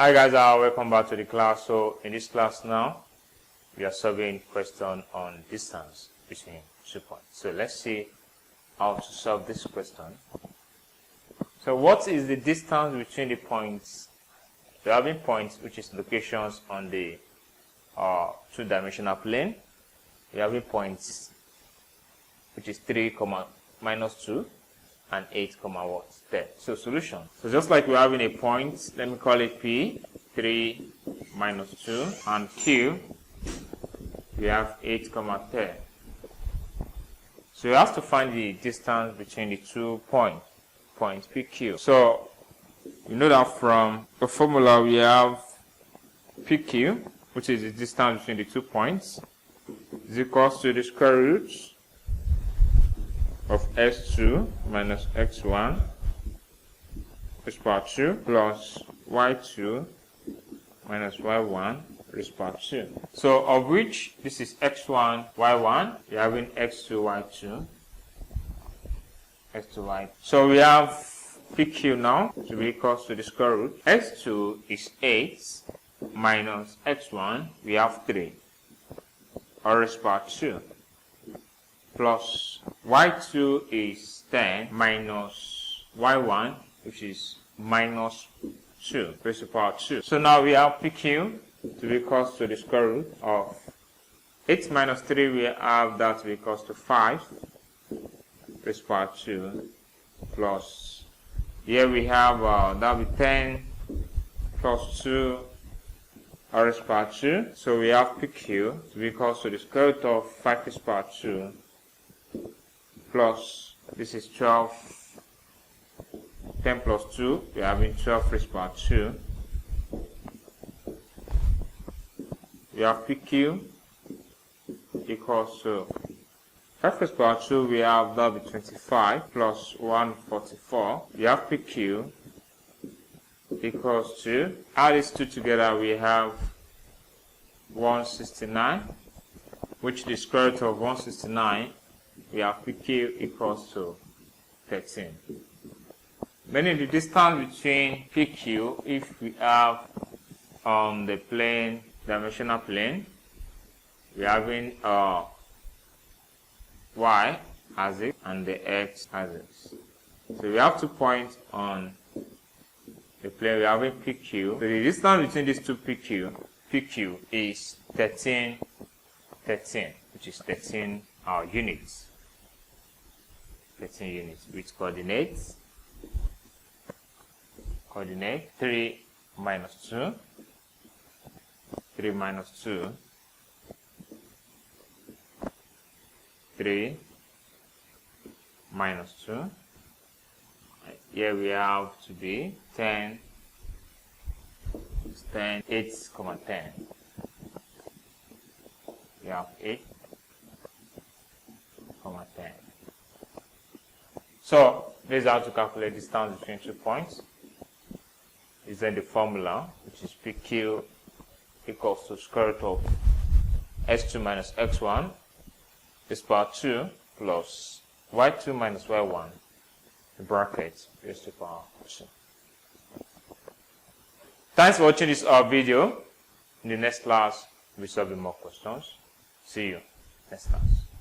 Hi guys, welcome back to the class. So in this class now, we are solving question on distance between 2 points. So let's see how to solve this question. So what is the distance between the points? We are having points which is locations on the two-dimensional plane. We are having points which is 3, minus 2 and 8, 10. So solution. So just like we're having a point, let me call it P, 3 minus 2, and Q, we have 8, 10. So you have to find the distance between the 2 points PQ. So you know that from the formula we have PQ, which is the distance between the 2 points, is equals to the square root of x2 minus x1 raised to power 2 plus y2 minus y1 raised to power 2. So of which this is x1, y1, we are having x2, y2, x2, y2. So we have PQ now to be equals to the square root. x2 is 8 minus x1, we have 3, or raised to power 2. Plus y2 is 10 minus y1, which is minus 2 raised to power 2. So now we have PQ to be equals to the square root of 8 minus 3, we have that to be equals to 5 raised to power 2, plus here we have that will be 10 plus 2 raised to power 2. So we have PQ to be equals to the square root of 5 raised to power 2 plus this is 12, 10 plus 2, we are having 12 raised to power 2. We have PQ equals to 5 raised to power 2, we have that will be 25 plus 144. We have PQ equals to, add these two together, we have 169, which the square root of 169, we have PQ equals to 13. Meaning the distance between PQ, if we have the plane, dimensional plane, we are having y as it and the x as it. So we have 2 points on the plane, we are having PQ. So the distance between these two PQ is 13, which is 13 units. 13 units with coordinates 3 minus 2, 3 minus 2, 3 minus 2. Here we have to be 10, 10, 8, 10. We have 8, 10. So this is how to calculate distance between 2 points. Is then the formula, which is PQ equals to square root of x2 minus x1 is power 2 plus y2 minus y1 in brackets raised to power 2. Thanks for watching this video. In the next class, we'll be solving more questions. See you next class.